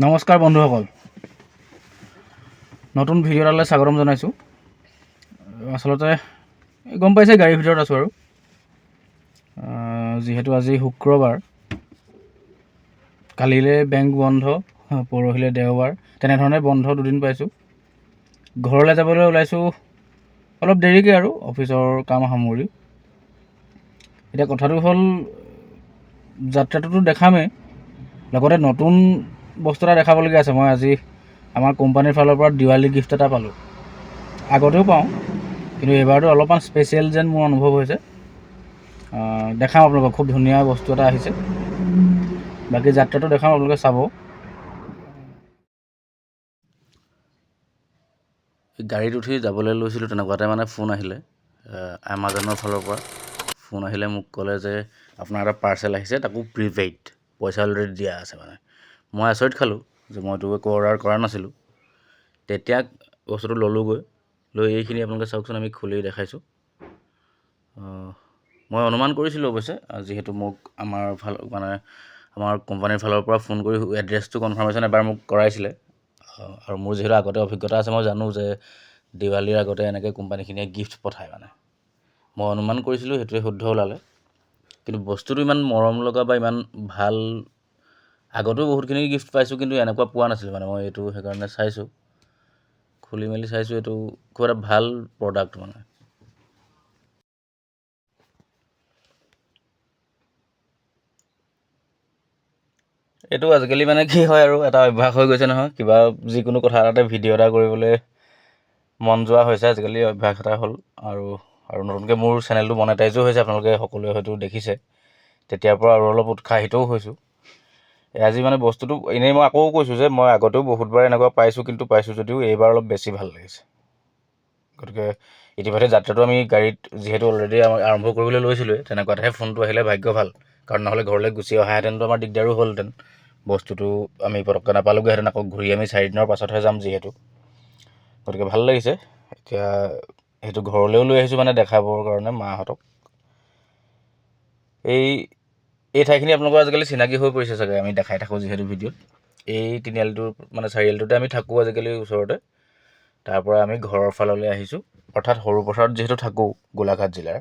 নমস্কাৰ বন্ধুসকল, নতুন ভিডিঅ' এটালৈ স্বাগতম জনাইছোঁ। আচলতে গম পাইছে গাড়ীৰ ভিতৰত আছোঁ আৰু যিহেতু আজি শুক্ৰবাৰ, কালিলৈ বেংক বন্ধ, পৰহিলৈ দেওবাৰ, তেনেধৰণে বন্ধ দুদিন পাইছোঁ। ঘৰলৈ যাবলৈ ওলাইছোঁ অলপ দেৰিকৈ আৰু অফিচৰ কাম সামৰি। এতিয়া কথাটো হ'ল, যাত্ৰাটোতো দেখামেই, লগতে নতুন বস্তু এটা দেখাবলগীয়া আছে। মই আজি আমাৰ কোম্পানীৰ ফালৰ পৰা দিৱালী গিফ্ট এটা পালোঁ। আগতেও পাওঁ, কিন্তু এইবাৰতো অলপমান স্পেচিয়েল যেন মোৰ অনুভৱ হৈছে। দেখাম আপোনালোকক, খুব ধুনীয়া বস্তু এটা আহিছে। বাকী যাত্ৰাটো দেখাম, আপোনালোকে চাব। গাড়ীত উঠি যাবলৈ লৈছিলোঁ, তেনেকুৱাতে মানে ফোন আহিলে এমাজনৰ ফালৰ পৰা। ফোন আহিলে মোক ক'লে যে আপোনাৰ এটা পাৰ্চেল আহিছে, তাকো প্ৰিপেইড, পইচা অলৰেডি দিয়া আছে। মানে মই আচৰিত খালোঁ যে মইতো একো অৰ্ডাৰ কৰা নাছিলোঁ। তেতিয়া বস্তুটো ল'লোঁগৈ, লৈ এইখিনি আপোনালোকে চাওকচোন, আমি খুলি দেখাইছোঁ। মই অনুমান কৰিছিলোঁ অৱশ্যে, যিহেতু মোক আমাৰ কোম্পানীৰ ফালৰ পৰা ফোন কৰি এড্ৰেছটো কনফাৰ্মেশ্যন এবাৰ মোক কৰাইছিলে। আৰু মোৰ যিহেতু আগতে অভিজ্ঞতা আছে, মই জানো যে দিৱালীৰ আগতে এনেকৈ কোম্পানীখিনিয়ে গিফ্ট পঠায়। মানে মই অনুমান কৰিছিলোঁ সেইটোৱে শুদ্ধ ওলালে। কিন্তু বস্তুটো ইমান মৰম লগা বা ইমান ভাল, আগতেও বহুতখিনি গিফ্ট পাইছোঁ, কিন্তু এনেকুৱা পোৱা নাছিলোঁ। মানে মই এইটো সেইকাৰণে চাইছোঁ, খুলি মেলি চাইছোঁ, এইটো খুব এটা ভাল প্ৰডাক্ট। মানে এইটো আজিকালি মানে কি হয় আৰু, এটা অভ্যাস হৈ গৈছে নহয়, কিবা যিকোনো কথা এটাতে ভিডিঅ' এটা কৰিবলৈ মন যোৱা হৈছে আজিকালি, অভ্যাস এটা হ'ল। আৰু নতুনকৈ মোৰ চেনেলটো মনেটাইজো হৈছে, আপোনালোকে সকলোৱে হয়তো দেখিছে। তেতিয়াৰ পৰা আৰু অলপ উৎসাহিতও হৈছোঁ। আজি মানে বস্তুটো এনেই মই আকৌ কৈছোঁ যে মই আগতেও বহুতবাৰ এনেকুৱা পাইছোঁ যদিও এইবাৰ অলপ বেছি ভাল লাগিছে। গতিকে ইতিমধ্যে যাত্ৰাটো আমি গাড়ীত যিহেতু অলৰেডি আৰম্ভ কৰিবলৈ লৈছিলোঁৱে, তেনেকুৱাতেহে ফোনটো আহিলে ভাগ্য ভাল। কাৰণ নহ'লে ঘৰলৈ গুচি অহাহেঁতেনতো আমাৰ দিগদাৰো হ'লহেঁতেন। বস্তুটো আমি পটককৈ নাপালোঁগৈহেঁতেন, আকৌ ঘূৰি আমি 4 দিনৰ পাছতহে যাম যিহেতু। গতিকে ভাল লাগিছে। এতিয়া সেইটো ঘৰলৈও লৈ আহিছোঁ, মানে দেখাবৰ কাৰণে মাহঁতক। এই ঠাইখিনি আপোনালোকৰ আজিকালি চিনাকি হৈ পৰিছে চাগে, আমি দেখাই থাকোঁ যিহেতু ভিডিঅ'ত। এই তিনিআলিটোৰ মানে চাৰিআলিটোতে আমি থাকোঁ আজিকালি ওচৰতে। তাৰ পৰা আমি ঘৰৰ ফাললৈ আহিছোঁ, অৰ্থাৎ সৰুপথাৰত যিহেতু থাকোঁ, গোলাঘাট জিলাৰ।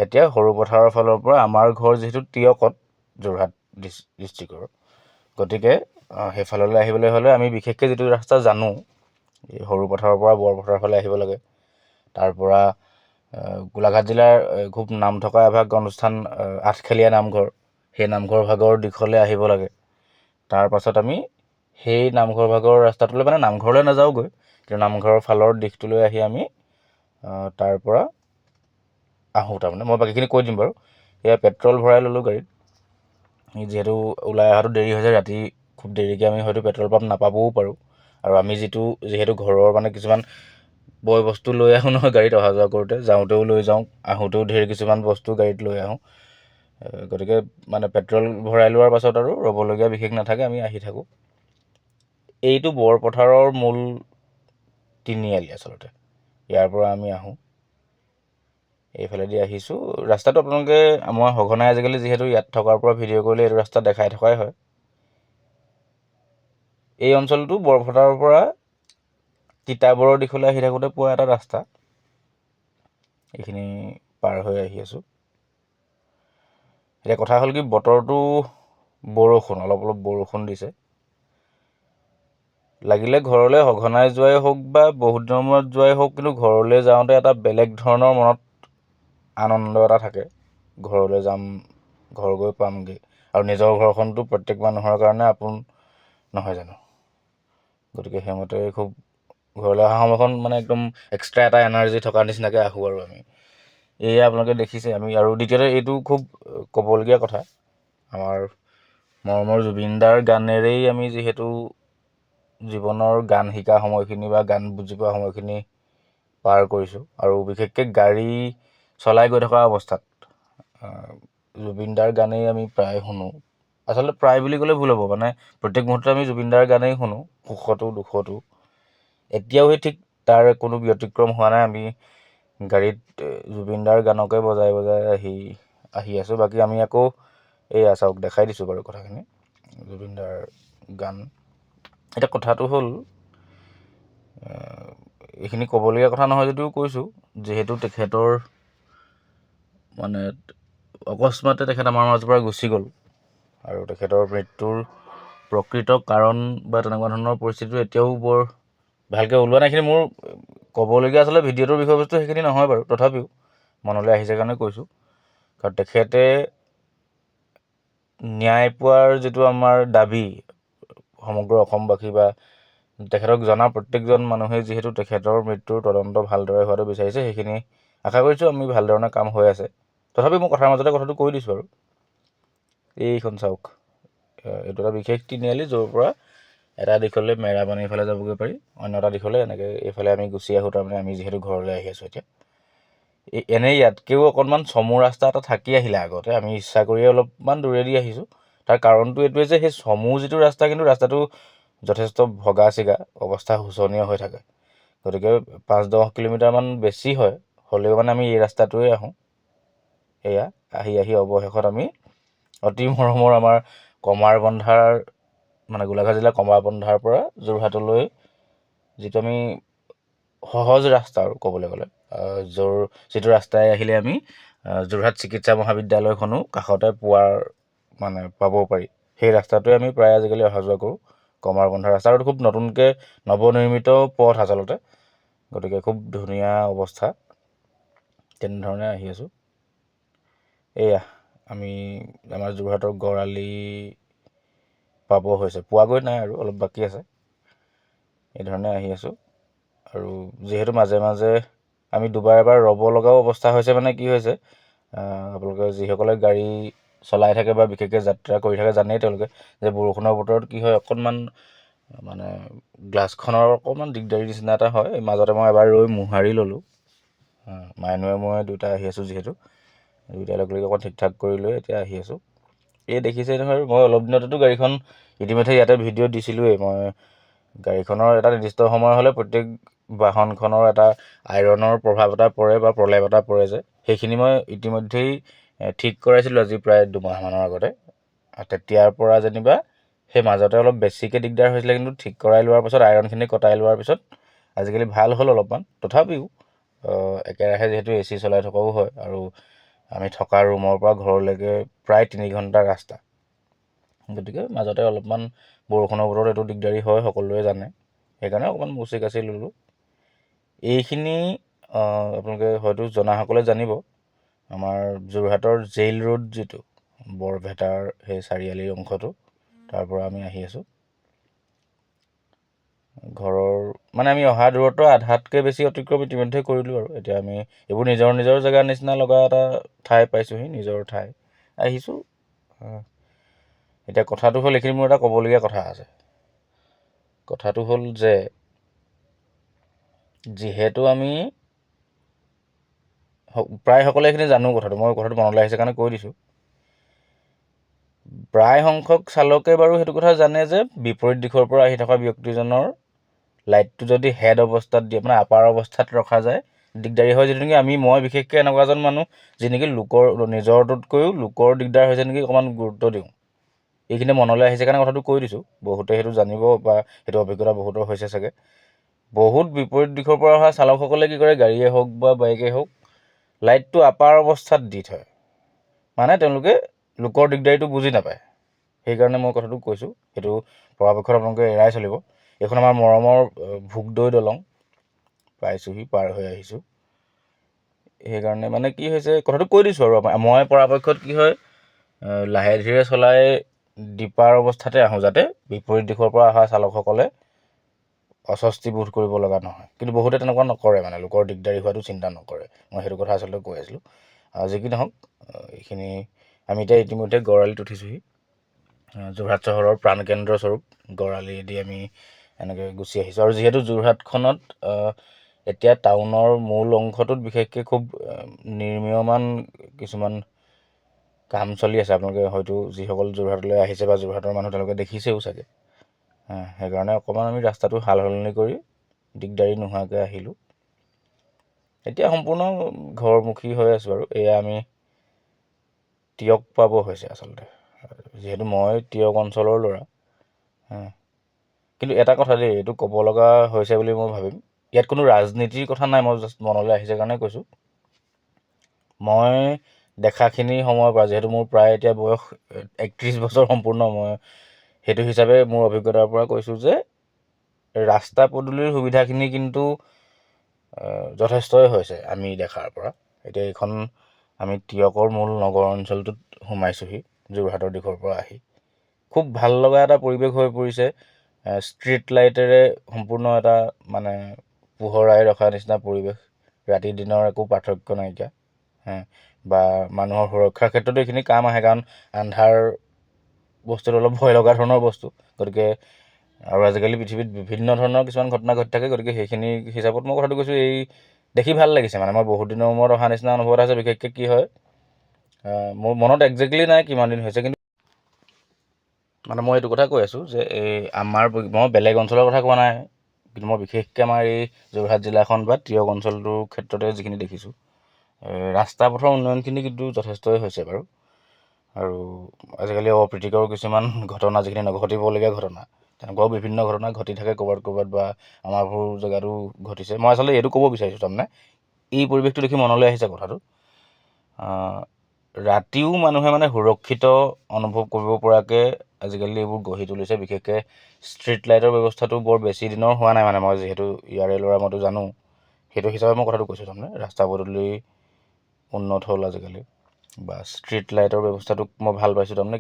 এতিয়া সৰুপথাৰৰ ফালৰ পৰা আমাৰ ঘৰ যিহেতু টিয়কত, যোৰহাট ডিষ্ট্ৰিক্টৰ। গতিকে সেইফাললৈ আহিবলৈ হ'লে আমি বিশেষকৈ যিটো ৰাস্তা জানো, এই সৰুপথাৰৰ পৰা বৰপথাৰৰ ফালে আহিব লাগে। তাৰ পৰা গোলাঘাট জিলাৰ খুব নাম থকা এভাগ অনুষ্ঠান, আঠখেলীয়া নামঘৰ, সেই নামঘৰ ভাগৰ দিশলৈ আহিব লাগে। তাৰ পাছত আমি সেই নামঘৰ ভাগৰ ৰাস্তাটোলৈ, মানে নামঘৰলৈ নাযাওঁগৈ, কিন্তু নামঘৰৰ ফালৰ দিশটোলৈ আহি আমি তাৰ পৰা আহোঁ। তাৰমানে মই বাকীখিনি কৈ দিম বাৰু। এয়া পেট্ৰল ভৰাই ল'লোঁ গাড়ীত, যিহেতু ওলাই অহাটো দেৰি হৈছে, ৰাতি খুব দেৰিকৈ আমি হয়তো পেট্ৰল পাম্প নাপাবও পাৰোঁ। আৰু আমি যিহেতু ঘৰৰ মানে কিছুমান বয় বস্তু লৈ আহোঁ নহয় গাড়ীত অহা যোৱা কৰোঁতে, যাওঁতেও লৈ যাওঁ, আহোঁতেও ঢেৰ কিছুমান বস্তু গাড়ীত লৈ আহোঁ। গতিকে মানে পেট্ৰল ভৰাই লোৱাৰ পাছত আৰু ৰ'বলগীয়া বিশেষ নাথাকে, আমি আহি থাকোঁ। এইটো বৰপথাৰৰ মূল তিনিআলি আচলতে। ইয়াৰ পৰা আমি আহোঁ, এইফালেদি আহিছোঁ। ৰাস্তাটো আপোনালোকে, মই সঘনাই আজিকালি যিহেতু ইয়াত থকাৰ পৰা ভিডিঅ' কৰিলে এইটো ৰাস্তা দেখাই থকাই হয়। এই অঞ্চলটো বৰপথাৰৰ পৰা তিতাবৰৰ দিশলৈ আহি থাকোঁতে পোৱা এটা ৰাস্তা। এইখিনি পাৰ হৈ আহি আছোঁ। এতিয়া কথা হ'ল কি, বতৰটো বৰষুণ, অলপ অলপ বৰষুণ দিছে। লাগিলে ঘৰলৈ সঘনাই যোৱাই হওক বা বহুত দিনৰ মূৰত যোৱাই হওক, কিন্তু ঘৰলৈ যাওঁতে এটা বেলেগ ধৰণৰ মনত আনন্দ এটা থাকে। ঘৰলৈ যাম, ঘৰ গৈ পামগৈ। আৰু নিজৰ ঘৰখনটো প্ৰত্যেক মানুহৰ কাৰণে আপোন নহয় জানো? গতিকে সেইমতে খুব ঘৰলৈ অহা সময়খন মানে একদম এক্সট্ৰা এটা এনাৰ্জি থকাৰ নিচিনাকৈ আহোঁ আৰু আমি। এয়া আপোনালোকে দেখিছে আমি। আৰু দ্বিতীয়তে এইটো খুব ক'বলগীয়া কথা, আমাৰ মৰমৰ জুবিনদাৰ গানেৰেই আমি যিহেতু জীৱনৰ গান শিকা সময়খিনি বা গান বুজি পোৱা সময়খিনি পাৰ কৰিছোঁ। আৰু বিশেষকৈ গাড়ী চলাই গৈ থকা অৱস্থাত জুবিনদাৰ গানেই আমি প্ৰায় শুনো। আচলতে প্ৰায় বুলি ক'লে ভুল হ'ব, মানে প্ৰত্যেক মুহূৰ্ততে আমি জুবিনদাৰ গানেই শুনো, সুখতো দুখতো। এতিয়াও সেই ঠিক তাৰ কোনো ব্যতিক্ৰম হোৱা নাই। আমি গাড়ীত জুবিনদাৰ গানকে বজাই বজাই আহি আছোঁ। বাকী আমি আকৌ এয়া চাওক, দেখাই দিছোঁ বাৰু কথাখিনি, জুবিনদাৰ গান। এতিয়া কথাটো হ'ল এইখিনি ক'বলগীয়া কথা নহয় যদিও কৈছোঁ, যিহেতু তেখেতৰ মানে অকস্মাতে তেখেত আমাৰ মাজৰ পৰা গুচি গ'ল আৰু তেখেতৰ মৃত্যুৰ প্ৰকৃত কাৰণ বা তেনেকুৱা ধৰণৰ পৰিস্থিতিটো এতিয়াও বৰ ভালকৈ ওলোৱা নাই। এইখিনি মোৰ ক'বলগীয়া আচলতে ভিডিঅ'টোৰ বিষয়বস্তু সেইখিনি নহয় বাৰু, তথাপিও মনলৈ আহিছে কাৰণে কৈছোঁ। কাৰণ তেখেতে ন্যায় পোৱাৰ যিটো আমাৰ দাবী সমগ্ৰ অসমবাসী বা তেখেতক জনা প্ৰত্যেকজন মানুহে যিহেতু তেখেতৰ মৃত্যুৰ তদন্ত ভালদৰে হোৱাটো বিচাৰিছে, সেইখিনি আশা কৰিছোঁ আমি ভালধৰণে কাম হৈ আছে। তথাপি মই কথাৰ মাজতে কথাটো কৈ দিছোঁ আৰু এইখন চাওক, এইটো এটা বিশেষ তিনিআলি য'ৰ পৰা এটা দিশলৈ মেৰাপানীৰ ফালে যাবগৈ পাৰি, অন্য এটা দিশলৈ এনেকৈ এইফালে আমি গুচি আহোঁ। তাৰমানে আমি যিহেতু ঘৰলৈ আহি আছোঁ এতিয়া, এনেই ইয়াতকৈও অকণমান চমু ৰাস্তা এটা থাকি আহিলে আগতে, আমি ইচ্ছা কৰিয়ে অলপমান দূৰেদি আহিছোঁ। তাৰ কাৰণটো এইটোৱে যে সেই চমু যিটো ৰাস্তা, কিন্তু ৰাস্তাটো যথেষ্ট ভগা চিগা অৱস্থা, শোচনীয় হৈ থাকে। গতিকে 5-10 কিলোমিটাৰমান বেছি হয়, হ'লেও মানে আমি এই ৰাস্তাটোৱে আহোঁ। এয়া আহি অৱশেষত আমি অতি মৰমৰ আমাৰ কমাৰবন্ধাৰ মানে গোলাঘাট জিলাৰ কমাৰবন্ধাৰ পৰা যোৰহাটলৈ যিটো আমি সহজ ৰাস্তা আৰু ক'বলৈ গ'লে, যিটো ৰাস্তাই আহিলে আমি যোৰহাট চিকিৎসা মহাবিদ্যালয়খনো কাষতে পাব পাৰি, সেই ৰাস্তাটোৱে আমি প্ৰায় আজিকালি অহা যোৱা কৰোঁ। কমাৰবন্ধা ৰাস্তা, আৰু খুব নতুনকৈ নৱনিৰ্মিত পথ আচলতে, গতিকে খুব ধুনীয়া অৱস্থা। তেনেধৰণে আহি আছোঁ। এয়া আমি আমাৰ যোৰহাটৰ গড়আলি পাব হৈছে, পোৱাগৈ নাই আৰু অলপ বাকী আছে। এইধৰণে আহি আছোঁ। আৰু যিহেতু মাজে মাজে আমি দুবাৰ এবাৰ ৰ'ব লগাও অৱস্থা হৈছে। মানে কি হৈছে, আপোনালোকে যিসকলে গাড়ী চলাই থাকে বা বিশেষকৈ যাত্ৰা কৰি থাকে জানেই তেওঁলোকে যে বৰষুণৰ বতৰত কি হয়, অকণমান মানে গ্লাছখনৰ অকণমান দিগদাৰী নিচিনা এটা হয়। মাজতে মই এবাৰ ৰৈ মোহাৰি ল'লোঁ। মাইনুৱে মই দুয়োটা আহি আছোঁ, যিহেতু দুয়োটাই লগ লাগি অকণ ঠিক ঠাক কৰি লৈ এতিয়া আহি আছোঁ। এই দেখিছেই নহয়, মই অলপ দিনতেতো গাড়ীখন ইতিমধ্যে ইয়াতে ভিডিঅ' দিছিলোঁৱেই। মই গাড়ীখনৰ এটা নিৰ্দিষ্ট সময় হ'লে প্ৰত্যেক বাহনখনৰ এটা আইৰণৰ প্ৰভাৱ এটা পৰে বা প্ৰলেপ এটা পৰে, যে সেইখিনি মই ইতিমধ্যেই ঠিক কৰাইছিলোঁ আজি প্ৰায় 2 মাহমানৰ আগতে। তেতিয়াৰ পৰা যেনিবা সেই মাজতে অলপ বেছিকৈ দিগদাৰ হৈছিলে, কিন্তু ঠিক কৰাই লোৱাৰ পিছত, আইৰণখিনি কটাই লোৱাৰ পিছত আজিকালি ভাল হ'ল অলপমান। তথাপিও একেৰাহে যিহেতু AC চলাই থকাও হয়, আৰু আমি থকা ৰুমৰ পৰা ঘৰলৈকে প্ৰায় 3 ঘণ্টাৰ ৰাস্তা, গতিকে মাজতে অলপমান বৰষুণৰ বতৰত এইটো দিগদাৰী হয়, সকলোৱে জানে। সেইকাৰণে অকণমান মুচি কাচি ল'লোঁ। এইখিনি আপোনালোকে হয়তো জনাসকলে জানিব, আমাৰ যোৰহাটৰ জেইল ৰোড যিটো বৰভেটাৰ সেই চাৰিআলিৰ অংশটো, তাৰ পৰা আমি আহি আছোঁ। ঘৰৰ মানে আমি অহা দূৰত্ব আধাতকৈ বেছি অতিক্ৰম ইতিমধ্যে কৰিলোঁ, আৰু এতিয়া আমি এইবোৰ নিজৰ জেগাৰ নিচিনা লগা এটা ঠাই পাইছোঁহি, নিজৰ ঠাই আহিছোঁ। এতিয়া কথাটো হ'ল, এইখিনি মোৰ এটা ক'বলগীয়া কথা আছে। কথাটো হ'ল যে যিহেতু আমি প্ৰায় সকলোৱে এইখিনি জানো, কথাটো মনলৈ আহিছে কাৰণে কৈ দিছোঁ। প্ৰায় সংখ্যক চালকে বাৰু সেইটো কথা জানে যে বিপৰীত দিশৰ পৰা আহি থকা ব্যক্তিজনৰ লাইটটো যদি হেড অৱস্থাত দিয়ে, মানে আপাৰ অৱস্থাত ৰখা যায়, দিগদাৰী হয়। যিটো নেকি মই বিশেষকৈ এনেকুৱা এজন মানুহ যি নেকি নিজৰটোতকৈও লোকৰ দিগদাৰ হৈছে নেকি অকণমান গুৰুত্ব দিওঁ। এইখিনি মনলৈ আহিছে কাৰণে কথাটো কৈ দিছোঁ। বহুতে সেইটো জানিব বা সেইটো অভিজ্ঞতা বহুতৰ হৈছে চাগে। বহুত বিপৰীত দিশৰ পৰা অহা চালকসকলে কি কৰে, গাড়ীয়ে হওক বা বাইকেই হওক, লাইটটো আপাৰ অৱস্থাত দি থয়। মানে তেওঁলোকে লোকৰ দিগদাৰীটো বুজি নাপায়। সেইকাৰণে মই কথাটো কৈছোঁ, সেইটো পৰাপক্ষত আপোনালোকে এৰাই চলিব। এইখন আমাৰ মৰমৰ ভোগদৈ দলং, পাইছোঁহি, পাৰ হৈ আহিছোঁ। সেইকাৰণে মানে কি হৈছে, কথাটো কৈ দিছোঁ। আৰু মই পৰাপক্ষত কি হয়, লাহে ধীৰে চলাই দীপাৰ অৱস্থাতে আহোঁ, যাতে বিপৰীত দিশৰ পৰা অহা চালকসকলে অস্বস্তি বোধ কৰিব লগা নহয়। কিন্তু বহুতে তেনেকুৱা নকৰে, মানে লোকৰ দিগদাৰী হোৱাটো চিন্তা নকৰে। মই সেইটো কথা আচলতে কৈ আছিলোঁ। যি কি নহওক, এইখিনি আমি এতিয়া ইতিমধ্যে গড়আলিত উঠিছোঁহি। যোৰহাট চহৰৰ প্ৰাণকেন্দ্ৰস্বৰূপ গড়আলিয়েদি আমি এনেকৈ গুচি আহিছোঁ। আৰু যিহেতু যোৰহাটখনত এতিয়া টাউনৰ মূল অংশটোত বিশেষকৈ খুব নিৰ্মীয়মান কিছুমান কাম চলি আছে। আপোনালোকে হয়তো যিসকল যোৰহাটলৈ আহিছে বা যোৰহাটৰ মানুহ, তেওঁলোকে দেখিছেও চাগে। সেইকাৰণে অকণমান আমি ৰাস্তাটো সাল সলনি কৰি দিগদাৰী নোহোৱাকৈ আহিলোঁ। এতিয়া সম্পূৰ্ণ ঘৰমুখী হৈ আছোঁ। আৰু এয়া আমি টিয়ক পাব হৈছে আচলতে, যিহেতু মই টিয়ক অঞ্চলৰ ল'ৰা। কিন্তু এটা কথা দেই, এইটো ক'ব লগা হৈছে বুলি মই ভাবিম, ইয়াত কোনো ৰাজনীতিৰ কথা নাই, মই জাষ্ট মনলৈ আহিছে কাৰণে কৈছোঁ। মই দেখাখিনি সময়ৰ পৰা, যিহেতু মোৰ প্ৰায় এতিয়া বয়স 31 বছৰ সম্পূৰ্ণ, মই সেইটো হিচাপে মোৰ অভিজ্ঞতাৰ পৰা কৈছোঁ যে ৰাস্তা পদূলিৰ সুবিধাখিনি কিন্তু যথেষ্টই হৈছে আমি দেখাৰ পৰা। এতিয়া এইখন আমি টিয়কৰ মূল নগৰ অঞ্চলটোত সোমাইছোঁহি যোৰহাটৰ দিশৰ পৰা আহি। খুব ভাল লগা এটা পৰিৱেশ হৈ পৰিছে। ষ্ট্ৰীট লাইটেৰে সম্পূৰ্ণ এটা মানে পোহৰাই ৰখা নিচিনা পৰিৱেশ, ৰাতি দিনৰ একো পাৰ্থক্য নাইকিয়া। বা মানুহৰ সুৰক্ষাৰ ক্ষেত্ৰতো এইখিনি কাম আহে, কাৰণ আন্ধাৰ বস্তুটো অলপ ভয় লগা ধৰণৰ বস্তু, গতিকে আৰু আজিকালি পৃথিৱীত বিভিন্ন ধৰণৰ কিছুমান ঘটনা ঘটি থাকে, গতিকে সেইখিনি হিচাপত মই কথাটো কৈছোঁ। এই দেখি ভাল লাগিছে, মানে মই বহুত দিনৰ মূৰত অহা নিচিনা অনুভৱ এটা হৈছে। বিশেষকৈ কি হয়, মোৰ মনত একজেক্টলি নাই কিমান দিন হৈছে, কিন্তু মানে মই এইটো কথা কৈ আছোঁ যে এই মই বেলেগ অঞ্চলৰ কথা কোৱা নাই, কিন্তু মই বিশেষকৈ আমাৰ এই যোৰহাট জিলাখন বা টিয়ক অঞ্চলটোৰ ক্ষেত্ৰতে যিখিনি দেখিছোঁ, ৰাস্তা পথৰ উন্নয়নখিনি কিন্তু যথেষ্টই হৈছে বাৰু। আৰু আজিকালি অপ্ৰীতিকৰ কিছুমান ঘটনা, যিখিনি নঘটিবলগীয়া ঘটনা, তেনেকুৱাও বিভিন্ন ঘটনা ঘটি থাকে ক'ৰবাত বা আমাৰবোৰ জেগাতো ঘটিছে। মই আচলতে এইটো ক'ব বিচাৰিছোঁ, তাৰমানে এই পৰিৱেশটো দেখি মনলৈ আহিছে কথাটো, ৰাতিও মানুহে মানে সুৰক্ষিত অনুভৱ কৰিব পৰাকৈ আজিকালি এইবোৰ গঢ়ি তুলিছে। বিশেষকৈ ষ্ট্ৰীট লাইটৰ ব্যৱস্থাটো বৰ বেছি দিনৰ হোৱা নাই, মানে মই যিহেতু ইয়াৰে ল'ৰা মইতো জানো, সেইটো হিচাপে মই কথাটো কৈছোঁ। তাৰমানে ৰাস্তা পদূলি উন্নত হ'ল আজিকালি, বা ষ্ট্ৰীট লাইটৰ ব্যৱস্থাটোক মই ভাল পাইছোঁ তাৰমানে।